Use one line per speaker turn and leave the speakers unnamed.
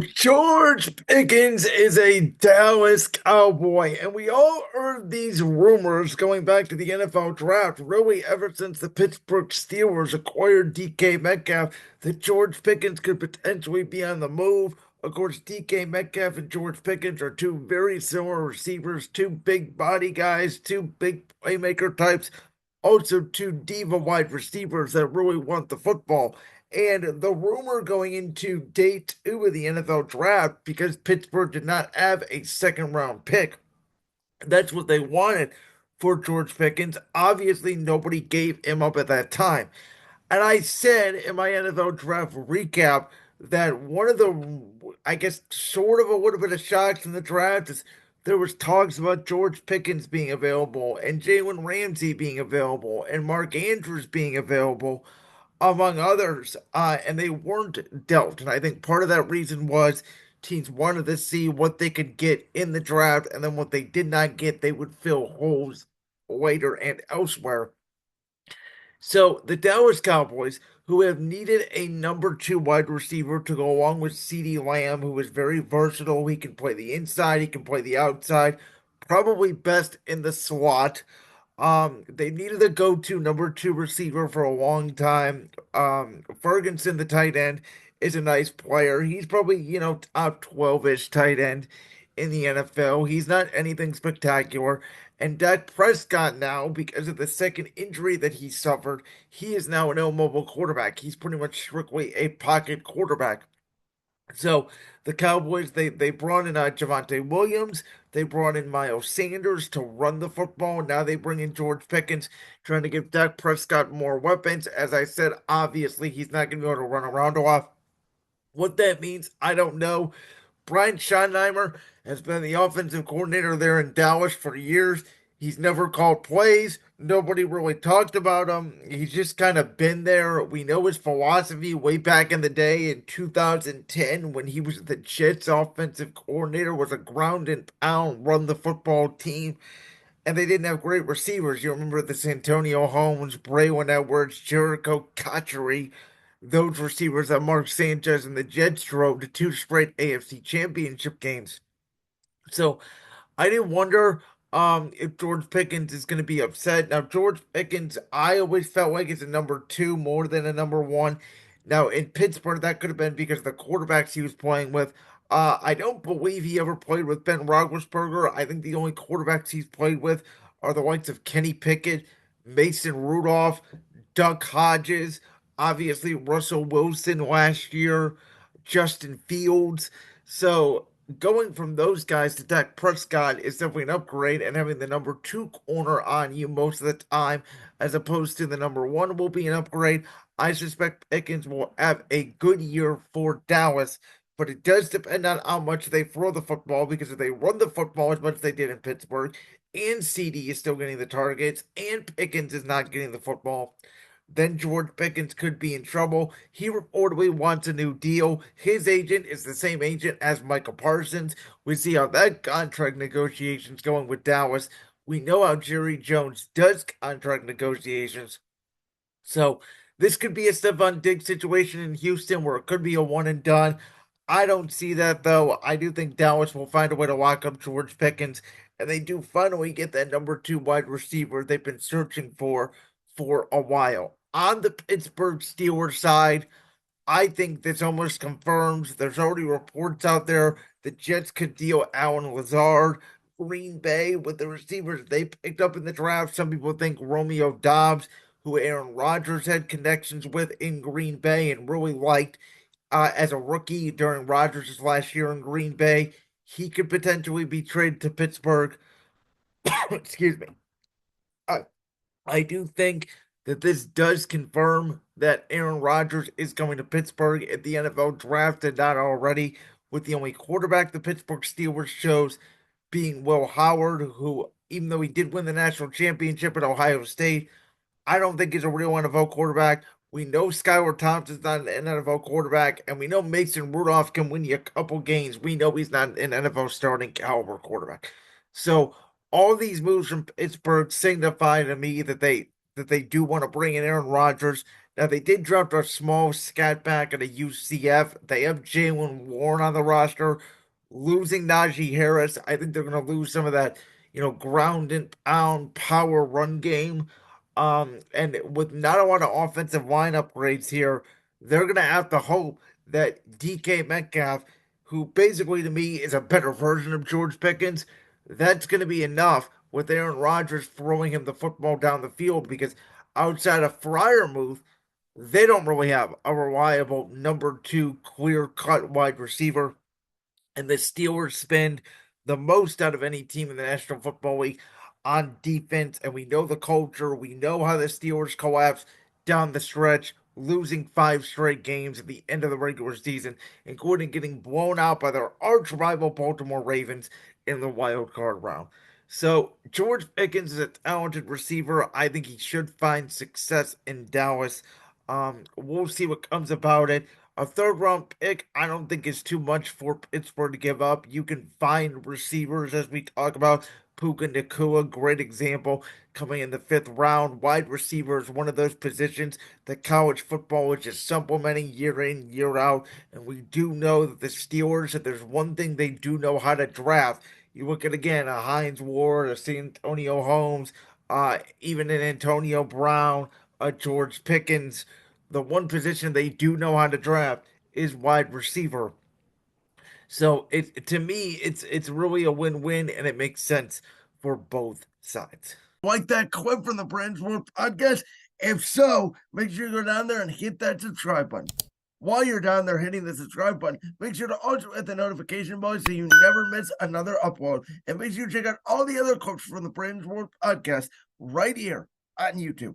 George Pickens is a Dallas Cowboy, and we all heard these rumors going back to the NFL draft, really ever since the Pittsburgh Steelers acquired DK Metcalf, that George Pickens could potentially be on the move. Of course, DK Metcalf and George Pickens are two very similar receivers, two big body guys, two big playmaker types, also two diva wide receivers that really want the football. And the rumor going into day two of the NFL draft, because Pittsburgh did not have a second round pick, that's what they wanted for George Pickens. Obviously, nobody gave him up at that time. And I said in my NFL draft recap that one of the, I guess, sort of a little bit of shocks in the draft is there was talks about George Pickens being available and Jalen Ramsey being available and Mark Andrews being available, among others, and they weren't dealt. And I think part of that reason was teams wanted to see what they could get in the draft, and then what they did not get, they would fill holes later and elsewhere. So the Dallas Cowboys, who have needed a number two wide receiver to go along with CeeDee Lamb, who is very versatile. He can play the inside, he can play the outside, probably best in the slot. They needed a go-to number two receiver for a long time. Ferguson, the tight end, is a nice player. He's probably, top 12-ish tight end in the NFL. He's not anything spectacular. And Dak Prescott now, because of the second injury that he suffered, he is now an immobile quarterback. He's pretty much strictly a pocket quarterback. So the Cowboys, they brought in Javonte Williams, they brought in Miles Sanders to run the football. Now they bring in George Pickens, trying to give Dak Prescott more weapons. As I said, obviously he's not going to be able to run around a lot. What that means, I don't know. Brian Schottenheimer has been the offensive coordinator there in Dallas for years. He's never called plays. Nobody really talked about him. He's just kind of been there. We know his philosophy way back in the day in 2010 when he was the Jets offensive coordinator, was a ground and pound, run the football team. And they didn't have great receivers. You remember the Santonio Holmes, Braylon Edwards, Jericho Cotchery, those receivers that Mark Sanchez and the Jets drove to two straight AFC championship games. So I did wonder if George Pickens is going to be upset. Now, George Pickens, I always felt like is a number two more than a number one. Now, in Pittsburgh, that could have been because of the quarterbacks he was playing with. I don't believe he ever played with Ben Roethlisberger. I think the only quarterbacks he's played with are the likes of Kenny Pickett, Mason Rudolph, Duck Hodges, obviously Russell Wilson last year, Justin Fields. So going from those guys to Dak Prescott is definitely an upgrade, and having the number two corner on you most of the time, as opposed to the number one, will be an upgrade. I suspect Pickens will have a good year for Dallas, but it does depend on how much they throw the football, because if they run the football as much as they did in Pittsburgh, and CD is still getting the targets, and Pickens is not getting the football, then George Pickens could be in trouble. He reportedly wants a new deal. His agent is the same agent as Michael Parsons. We see how that contract negotiations going with Dallas. We know how Jerry Jones does contract negotiations. So this could be a Stephon Diggs situation in Houston where it could be a one and done. I don't see that though. I do think Dallas will find a way to lock up George Pickens, and they do finally get that number two wide receiver they've been searching for a while. On the Pittsburgh Steelers side, I think this almost confirms. There's already reports out there the Jets could deal Allen Lazard. Green Bay with the receivers they picked up in the draft. Some people think Romeo Dobbs, who Aaron Rodgers had connections with in Green Bay and really liked as a rookie during Rodgers' last year in Green Bay. He could potentially be traded to Pittsburgh. Excuse me. I, I do think that this does confirm that Aaron Rodgers is going to Pittsburgh if the NFL draft did not already, with the only quarterback the Pittsburgh Steelers chose being Will Howard, who, even though he did win the national championship at Ohio State, I don't think he's a real NFL quarterback. We know Skylar Thompson's not an NFL quarterback, and we know Mason Rudolph can win you a couple games. We know he's not an NFL starting caliber quarterback. So all these moves from Pittsburgh signify to me that they do want to bring in Aaron Rodgers. Now, they did draft a small scat back at a UCF. They have Jalen Warren on the roster. Losing Najee Harris, I think they're going to lose some of that, ground and pound power run game. And with not a lot of offensive line upgrades here, they're going to have to hope that DK Metcalf, who basically to me is a better version of George Pickens, that's going to be enough with Aaron Rodgers throwing him the football down the field because outside of Fryermuth, they don't really have a reliable number two clear cut wide receiver. And the Steelers spend the most out of any team in the National Football League on defense. And we know the culture. We know how the Steelers collapse down the stretch, losing five straight games at the end of the regular season, including getting blown out by their arch rival Baltimore Ravens in the wild card round. So George Pickens is a talented receiver. I think he should find success in Dallas. We'll see what comes about it. A third round pick, I don't think is too much for Pittsburgh to give up. You can find receivers as we talk about. Puka Nakua, great example, coming in the fifth round. Wide receiver is one of those positions that college football is just supplementing year in, year out. And we do know that the Steelers, if there's one thing they do know how to draft, you look at again a Hines Ward, a Santonio Holmes, even an Antonio Brown, a George Pickens. The one position they do know how to draft is wide receiver. So it to me, it's really a win-win, and it makes sense for both sides. Like that clip from the Brandsworth podcast? If so, make sure you go down there and hit that subscribe button. While you're down there hitting the subscribe button, make sure to also hit the notification bell so you never miss another upload. And make sure you check out all the other clips from the Brandsworth podcast right here on YouTube.